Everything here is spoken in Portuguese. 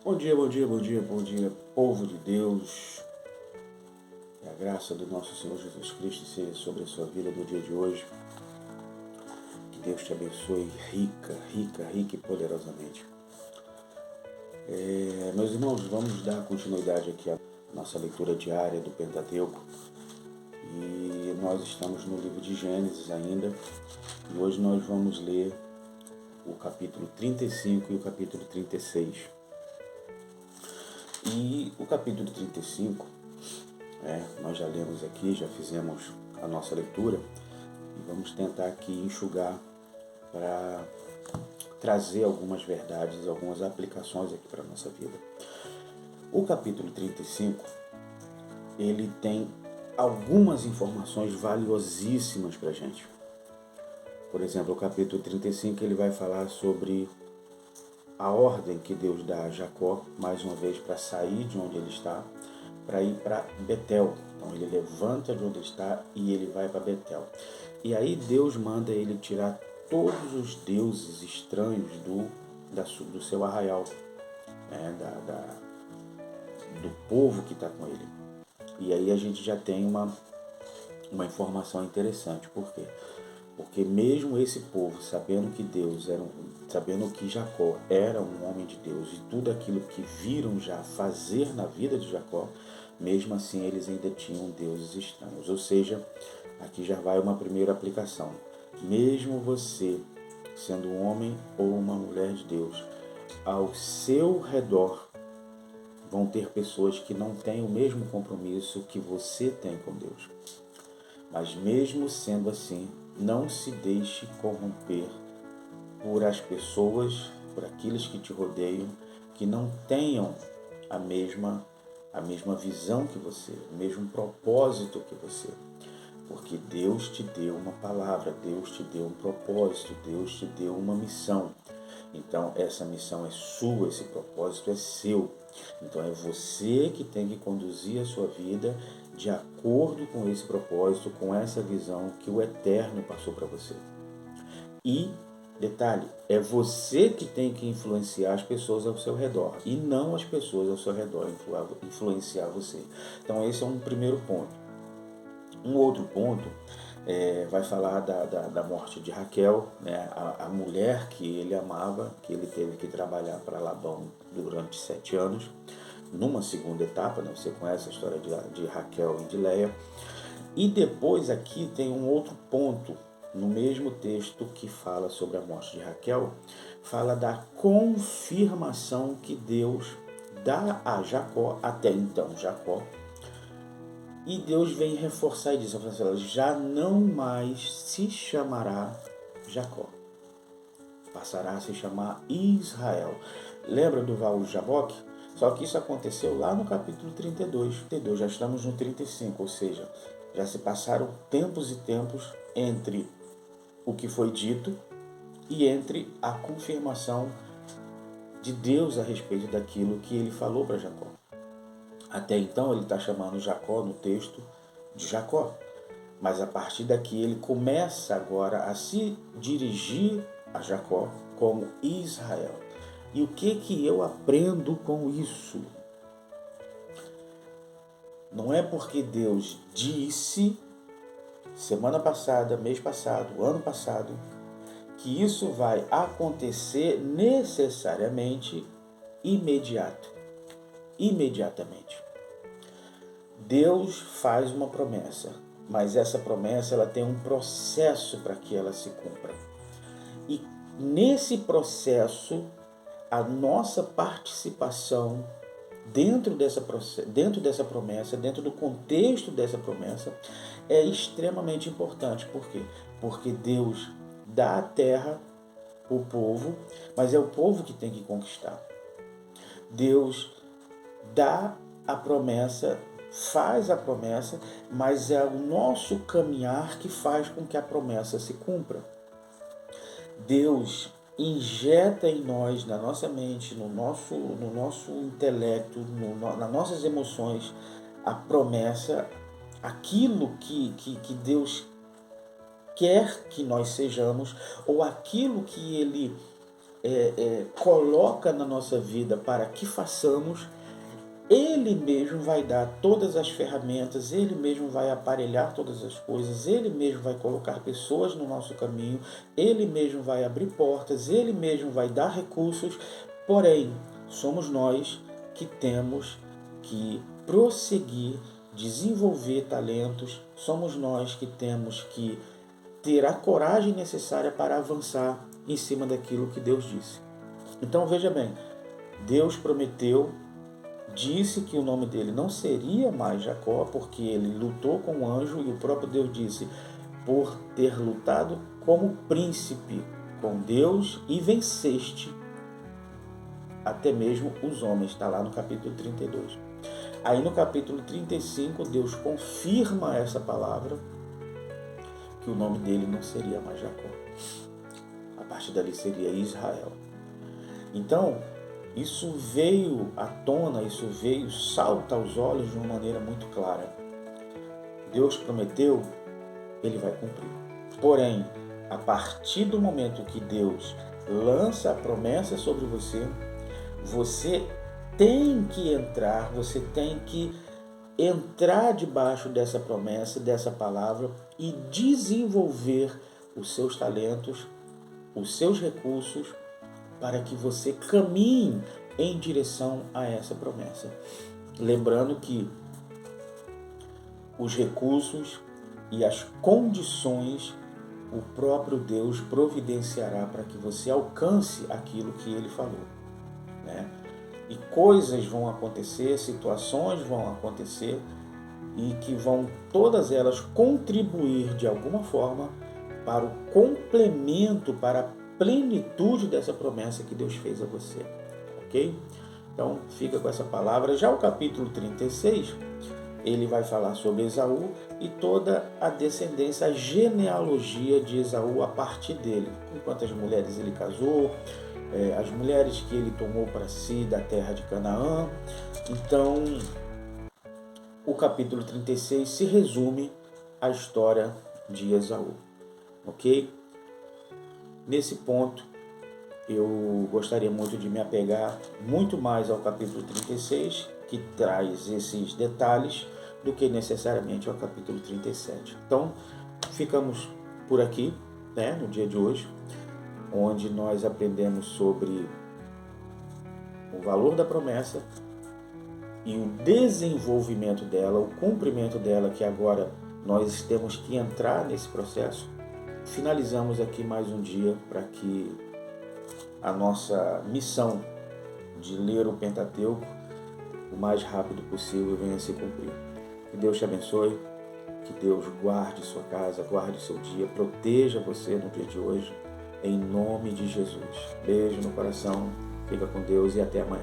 Bom dia, bom dia, bom dia, bom dia, povo de Deus. Que a graça do nosso Senhor Jesus Cristo seja sobre a sua vida no dia de hoje. Que Deus te abençoe rica, rica, rica e poderosamente. Meus irmãos, vamos dar continuidade aqui à nossa leitura diária do Pentateuco. E nós estamos no livro de Gênesis ainda. E hoje nós vamos ler o capítulo 35 e o capítulo 36. E o capítulo 35, nós já lemos aqui, já fizemos a nossa leitura e vamos tentar aqui enxugar para trazer algumas verdades, algumas aplicações aqui para a nossa vida. O capítulo 35, ele tem algumas informações valiosíssimas para a gente. Por exemplo, o capítulo 35 ele vai falar sobre a ordem que Deus dá a Jacó, mais uma vez, para sair de onde ele está, para ir para Betel. Então ele levanta de onde ele está e ele vai para Betel. E aí Deus manda ele tirar todos os deuses estranhos do seu arraial, do povo que está com ele. E aí a gente já tem uma informação interessante. Por quê? Porque mesmo esse povo, sabendo que Jacó era um homem de Deus e tudo aquilo que viram já fazer na vida de Jacó, mesmo assim eles ainda tinham deuses estranhos. Ou seja, aqui já vai uma primeira aplicação. Mesmo você, sendo um homem ou uma mulher de Deus, ao seu redor vão ter pessoas que não têm o mesmo compromisso que você tem com Deus. Mas mesmo sendo assim, não se deixe corromper por as pessoas, por aqueles que te rodeiam, que não tenham a mesma visão que você, o mesmo propósito que você. Porque Deus te deu uma palavra, Deus te deu um propósito, Deus te deu uma missão. Então essa missão é sua, esse propósito é seu. Então é você que tem que conduzir a sua vida de acordo com esse propósito, com essa visão que o Eterno passou para você. E, detalhe, é você que tem que influenciar as pessoas ao seu redor e não as pessoas ao seu redor influenciar você. Então esse é um primeiro ponto. Um outro ponto vai falar da morte de Raquel, né? A mulher que ele amava, que ele teve que trabalhar para Labão durante 7 anos. Numa segunda etapa, né? Você conhece a história de Raquel e de Leia. E depois aqui tem um outro ponto, no mesmo texto que fala sobre a morte de Raquel, fala da confirmação que Deus dá a Jacó, até então Jacó, e Deus vem reforçar e diz, já não mais se chamará Jacó, passará a se chamar Israel. Lembra do Val de Jaboque? Só que isso aconteceu lá no capítulo 32. Já estamos no 35, ou seja, já se passaram tempos e tempos entre o que foi dito e entre a confirmação de Deus a respeito daquilo que ele falou para Jacó. Até então ele está chamando Jacó no texto de Jacó, mas a partir daqui ele começa agora a se dirigir a Jacó como Israel. E o que eu aprendo com isso? Não é porque Deus disse, semana passada, mês passado, ano passado, que isso vai acontecer necessariamente imediatamente. Deus faz uma promessa, mas essa promessa ela tem um processo para que ela se cumpra. E nesse processo, a nossa participação dentro dessa promessa, dentro do contexto dessa promessa, é extremamente importante. Por quê? Porque Deus dá a terra para o povo, mas é o povo que tem que conquistar. Deus dá a promessa, faz a promessa, mas é o nosso caminhar que faz com que a promessa se cumpra. Deus injeta em nós, na nossa mente, no nosso intelecto, nas nossas emoções, a promessa, aquilo que Deus quer que nós sejamos, ou aquilo que Ele coloca na nossa vida para que façamos, Ele mesmo vai dar todas as ferramentas, Ele mesmo vai aparelhar todas as coisas, Ele mesmo vai colocar pessoas no nosso caminho, Ele mesmo vai abrir portas, Ele mesmo vai dar recursos, porém, somos nós que temos que prosseguir, desenvolver talentos, somos nós que temos que ter a coragem necessária para avançar em cima daquilo que Deus disse. Então veja bem, Deus prometeu, disse que o nome dele não seria mais Jacó, porque ele lutou com o anjo, e o próprio Deus disse, por ter lutado como príncipe com Deus e venceste até mesmo os homens, está lá no capítulo 32. Aí no capítulo 35, Deus confirma essa palavra, que o nome dele não seria mais Jacó. A partir dali seria Israel. Então, isso veio à tona, salta aos olhos de uma maneira muito clara. Deus prometeu, Ele vai cumprir. Porém, a partir do momento que Deus lança a promessa sobre você, você tem que entrar debaixo dessa promessa, dessa palavra e desenvolver os seus talentos, os seus recursos, para que você caminhe em direção a essa promessa. Lembrando que os recursos e as condições o próprio Deus providenciará para que você alcance aquilo que Ele falou, né? E coisas vão acontecer, situações vão acontecer e que vão todas elas contribuir de alguma forma para o complemento, para a plenitude dessa promessa que Deus fez a você, ok? Então fica com essa palavra. Já o capítulo 36, ele vai falar sobre Esaú e toda a descendência, a genealogia de Esaú a partir dele, com quantas mulheres ele casou, as mulheres que ele tomou para si da terra de Canaã. Então, o capítulo 36 se resume à história de Esaú, ok? Nesse ponto, eu gostaria muito de me apegar muito mais ao capítulo 36, que traz esses detalhes, do que necessariamente ao capítulo 37. Então, ficamos por aqui, né, no dia de hoje, onde nós aprendemos sobre o valor da promessa e o desenvolvimento dela, o cumprimento dela, que agora nós temos que entrar nesse processo. Finalizamos aqui mais um dia para que a nossa missão de ler o Pentateuco o mais rápido possível venha a se cumprir. Que Deus te abençoe, que Deus guarde sua casa, guarde seu dia, proteja você no dia de hoje, em nome de Jesus. Beijo no coração, fica com Deus e até amanhã.